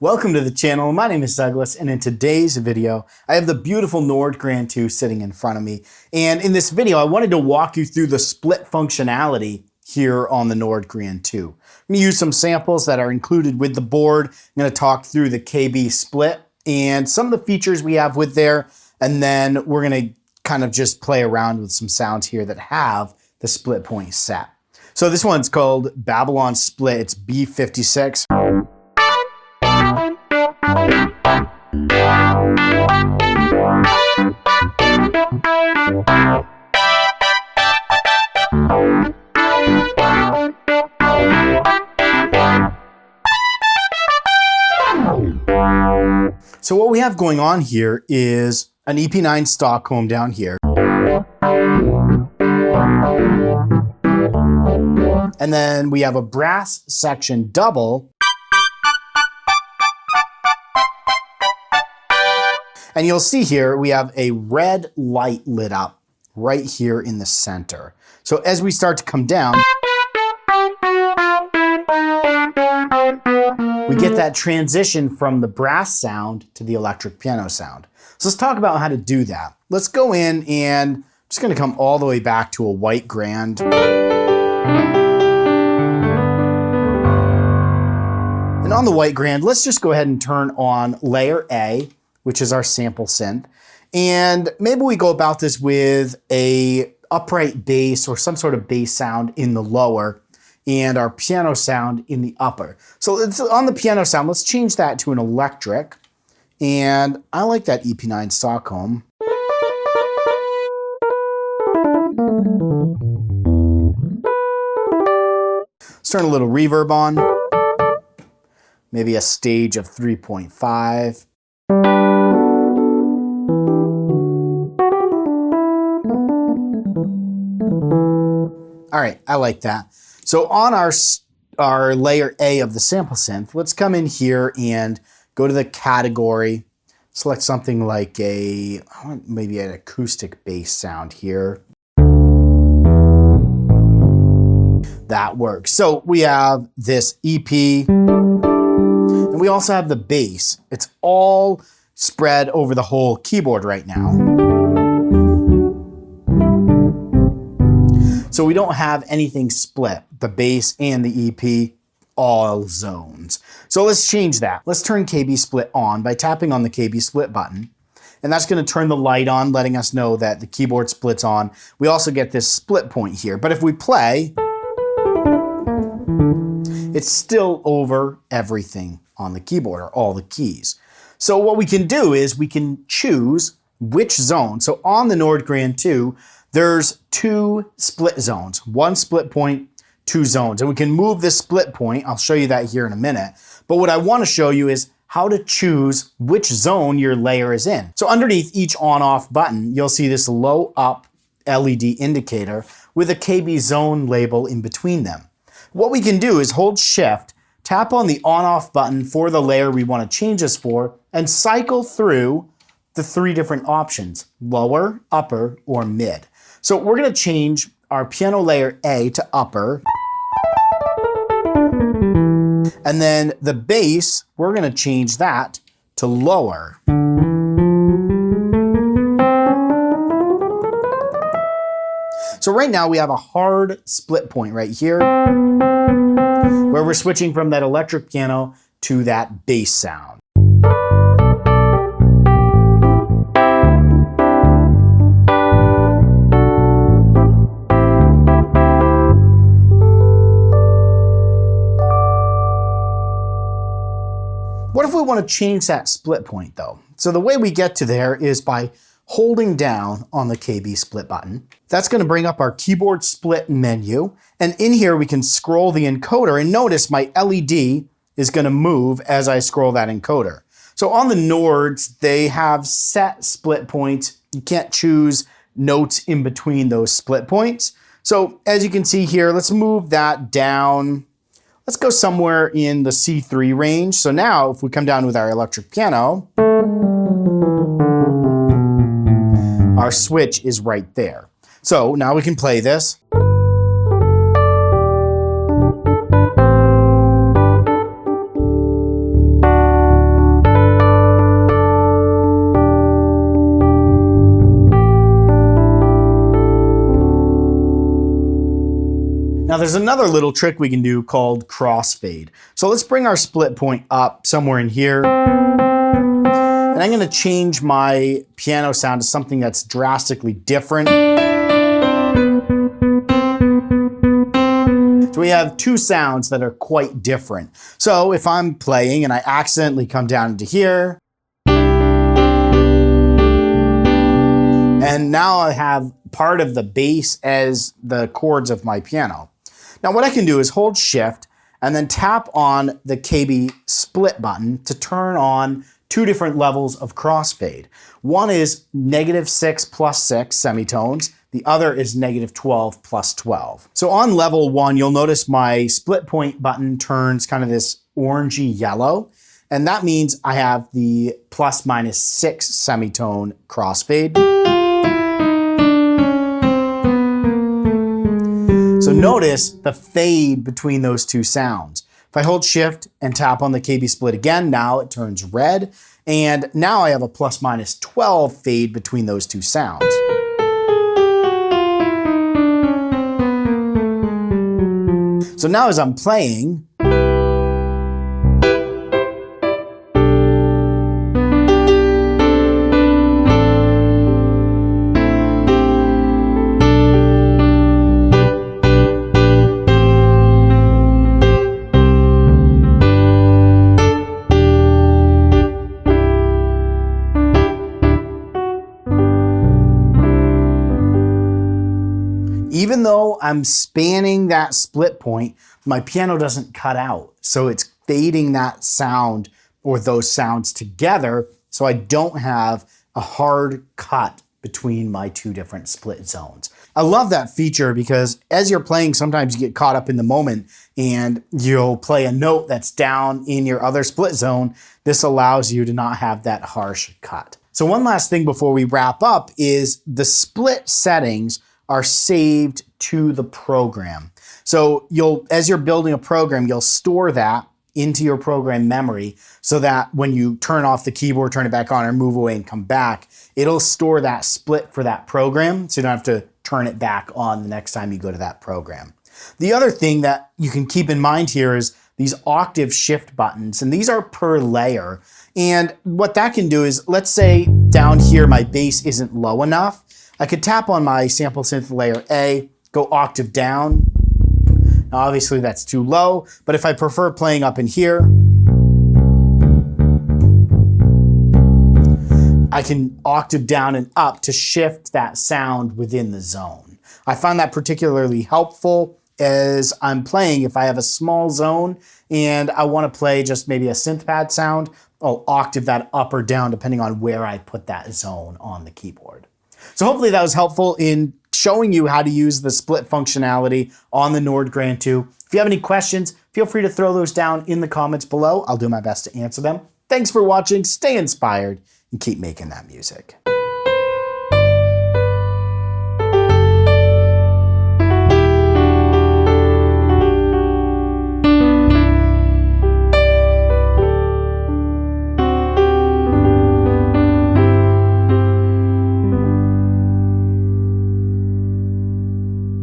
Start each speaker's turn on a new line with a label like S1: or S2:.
S1: Welcome to the channel. My name is Douglas, and in today's video, I have the beautiful Nord Grand 2 sitting in front of me. And in this video, I wanted to walk you through the split functionality here on the Nord Grand 2. I'm going to use some samples that are included with the board. I'm going to talk through the keybed split and some of the features we have with there. And then we're going to kind of just play around with some sounds here that have the split point set. So this one's called Babylon Split. It's B56. So what we have going on here is an EP9 Stockholm down here. And then we have a brass section double. And you'll see here, we have a red light lit up right here in the center. So as we start to come down, we get that transition from the brass sound to the electric piano sound. So let's talk about how to do that. Let's go in and I'm just gonna come all the way back to a white grand. And on the white grand, let's just go ahead and turn on layer A, which is our sample synth. And maybe we go about this with a upright bass or some sort of bass sound in the lower and our piano sound in the upper. So it's on the piano sound, let's change that to an electric. And I like that EP9 Stockholm. Let's turn a little reverb on. Maybe a stage of 3.5. All right, I like that. So on our layer A of the sample synth, let's come in here and go to the category, select something like maybe an acoustic bass sound here. That works. So we have this EP, and we also have the bass. It's all spread over the whole keyboard right now. So we don't have anything split, the bass and the EP, all zones. So let's change that. Let's turn keybed split on by tapping on the keybed split button. And that's gonna turn the light on, letting us know that the keyboard splits on. We also get this split point here. But if we play, it's still over everything on the keyboard, or all the keys. So what we can do is we can choose which zone. So on the Nord Grand 2, there's two split zones, one split point, two zones. And we can move this split point. I'll show you that here in a minute. But what I want to show you is how to choose which zone your layer is in. So underneath each on-off button, you'll see this low up LED indicator with a keybed zone label in between them. What we can do is hold shift, tap on the on-off button for the layer we want to change this for, and cycle through the three different options, lower, upper, or mid. So we're gonna change our piano layer A to upper. And then the bass, we're gonna change that to lower. So right now we have a hard split point right here where we're switching from that electric piano to that bass sound. What if we want to change that split point though? So the way we get to there is by holding down on the keybed split button. That's going to bring up our keyboard split menu. And in here we can scroll the encoder, and notice my LED is going to move as I scroll that encoder. So on the Nords, they have set split points. You can't choose notes in between those split points. So as you can see here, let's move that down. Let's go somewhere in the C3 range. So now if we come down with our electric piano, our switch is right there. So now we can play this. there's another little trick we can do called crossfade. So let's bring our split point up somewhere in here. And I'm gonna change my piano sound to something that's drastically different. So we have two sounds that are quite different. So if I'm playing and I accidentally come down into here, and now I have part of the bass as the chords of my piano. Now what I can do is hold Shift and then tap on the keybed split button to turn on two different levels of crossfade. One is -6 plus 6 semitones. The other is -12 plus 12. So on level 1, you'll notice my split point button turns kind of this orangey yellow. And that means I have the ±6 semitone crossfade. So notice the fade between those two sounds. If I hold Shift and tap on the keybed split again, now it turns red. And now I have a ±12 fade between those two sounds. So now as I'm playing, even though I'm spanning that split point, my piano doesn't cut out. So it's fading that sound or those sounds together so I don't have a hard cut between my two different split zones. I love that feature because as you're playing, sometimes you get caught up in the moment and you'll play a note that's down in your other split zone. This allows you to not have that harsh cut. So one last thing before we wrap up is the split settings are saved to the program. So as you're building a program, you'll store that into your program memory so that when you turn off the keyboard, turn it back on, or move away and come back, it'll store that split for that program so you don't have to turn it back on the next time you go to that program. The other thing that you can keep in mind here is these octave shift buttons, and these are per layer. And what that can do is, let's say down here my bass isn't low enough, I could tap on my sample synth layer A, go octave down. Now obviously that's too low, but if I prefer playing up in here, I can octave down and up to shift that sound within the zone. I find that particularly helpful as I'm playing. If I have a small zone and I want to play just maybe a synth pad sound, I'll octave that up or down depending on where I put that zone on the keyboard. So hopefully that was helpful in showing you how to use the split functionality on the Nord Grand 2. If you have any questions, feel free to throw those down in the comments below. I'll do my best to answer them. Thanks for watching, stay inspired, and keep making that music.